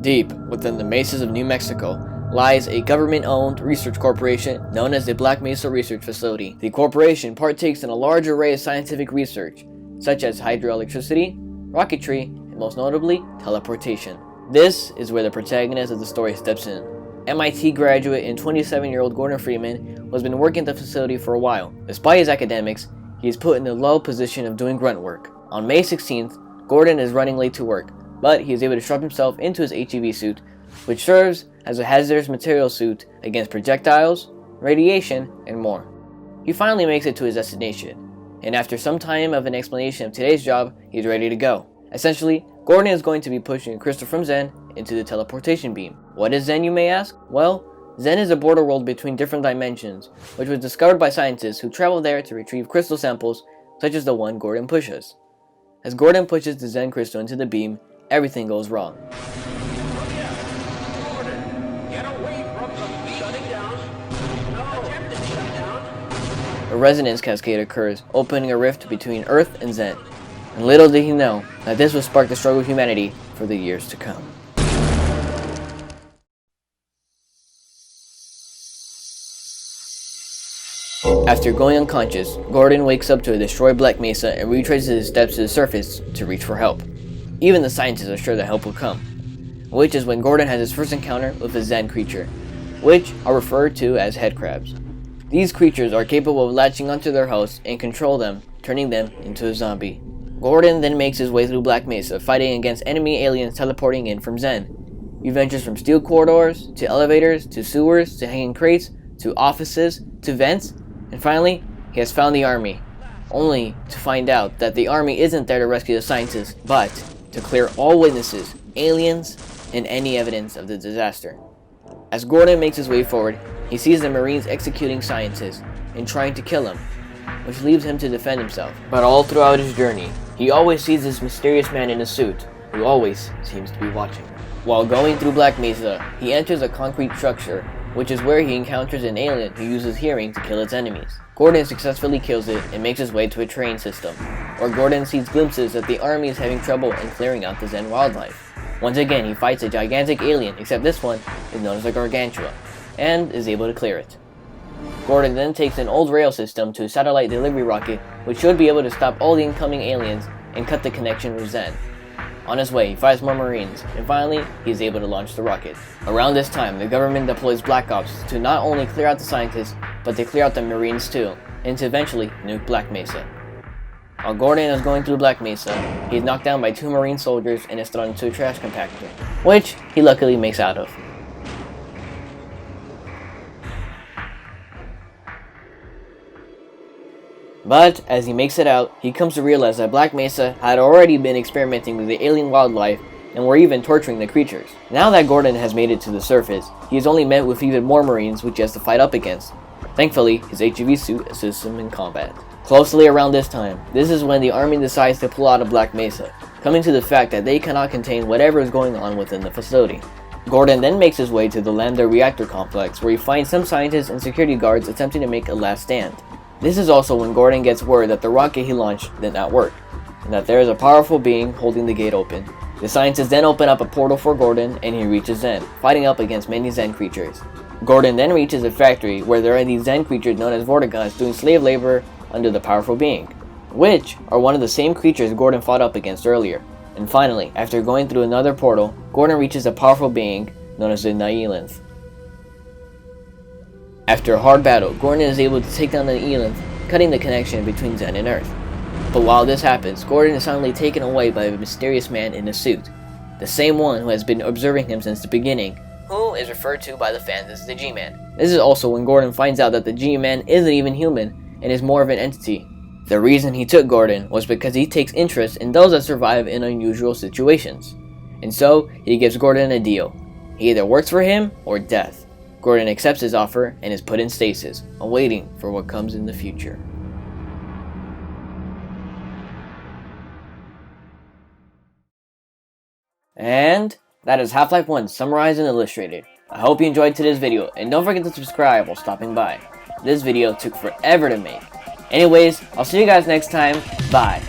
Deep within the mesas of New Mexico lies a government-owned research corporation known as the Black Mesa Research Facility. The corporation partakes in a large array of scientific research, such as hydroelectricity, rocketry, and most notably, teleportation. This is where the protagonist of the story steps in. MIT graduate and 27-year-old Gordon Freeman has been working at the facility for a while. Despite his academics, he is put in the low position of doing grunt work. On May 16th, Gordon is running late to work, but he is able to strap himself into his HEV suit, which serves as a hazardous material suit against projectiles, radiation, and more. He finally makes it to his destination, and after some time of an explanation of today's job, he's ready to go. Essentially, Gordon is going to be pushing a crystal from Zen into the teleportation beam. What is Zen, you may ask? Well, Zen is a border world between different dimensions, which was discovered by scientists who travel there to retrieve crystal samples, such as the one Gordon pushes. As Gordon pushes the Zen crystal into the beam, everything goes wrong. A resonance cascade occurs, opening a rift between Earth and Zen. And little did he know that this would spark the struggle of humanity for the years to come. After going unconscious, Gordon wakes up to a destroyed Black Mesa and retraces his steps to the surface to reach for help. Even the scientists are sure that help will come, which is when Gordon has his first encounter with a Zen creature, which are referred to as head crabs. These creatures are capable of latching onto their hosts and control them, turning them into a zombie. Gordon then makes his way through Black Mesa, fighting against enemy aliens teleporting in from Zen. He ventures from steel corridors, to elevators, to sewers, to hanging crates, to offices, to vents, and finally, he has found the army, only to find out that the army isn't there to rescue the scientists, but to clear all witnesses, aliens, and any evidence of the disaster. As Gordon makes his way forward, he sees the Marines executing scientists and trying to kill him, which leaves him to defend himself. But all throughout his journey, he always sees this mysterious man in a suit, who always seems to be watching. While going through Black Mesa, he enters a concrete structure, which is where he encounters an alien who uses hearing to kill its enemies. Gordon successfully kills it and makes his way to a train system, where Gordon sees glimpses that the army is having trouble in clearing out the Zen wildlife. Once again, he fights a gigantic alien, except this one is known as a gargantua, and is able to clear it. Gordon then takes an old rail system to a satellite delivery rocket, which should be able to stop all the incoming aliens and cut the connection with Zen. On his way, he fights more Marines, and finally, he is able to launch the rocket. Around this time, the government deploys Black Ops to not only clear out the scientists, but to clear out the Marines too, and to eventually nuke Black Mesa. While Gordon is going through Black Mesa, he is knocked down by 2 Marine soldiers and is thrown into a trash compactor, which he luckily makes out of. But as he makes it out, he comes to realize that Black Mesa had already been experimenting with the alien wildlife and were even torturing the creatures. Now that Gordon has made it to the surface, he is only met with even more Marines which he has to fight up against. Thankfully, his HEV suit assists him in combat. Closely around this time, this is when the army decides to pull out of Black Mesa, coming to the fact that they cannot contain whatever is going on within the facility. Gordon then makes his way to the Lambda reactor complex, where he finds some scientists and security guards attempting to make a last stand. This is also when Gordon gets word that the rocket he launched did not work, and that there is a powerful being holding the gate open. The scientists then open up a portal for Gordon, and he reaches Zen, fighting up against many Zen creatures. Gordon then reaches a factory where there are these Zen creatures known as Vortigods doing slave labor under the powerful being, which are one of the same creatures Gordon fought up against earlier. And finally, after going through another portal, Gordon reaches a powerful being known as the HλLF. After a hard battle, Gordon is able to take down the HλLF, cutting the connection between Zen and Earth. But while this happens, Gordon is suddenly taken away by a mysterious man in a suit, the same one who has been observing him since the beginning, who is referred to by the fans as the G-Man. This is also when Gordon finds out that the G-Man isn't even human and is more of an entity. The reason he took Gordon was because he takes interest in those that survive in unusual situations. And so, he gives Gordon a deal. He either works for him or death. Gordon accepts his offer and is put in stasis, awaiting for what comes in the future. And that is Half-Life 1 summarized and illustrated. I hope you enjoyed today's video, and don't forget to subscribe while stopping by. This video took forever to make. Anyways, I'll see you guys next time. Bye.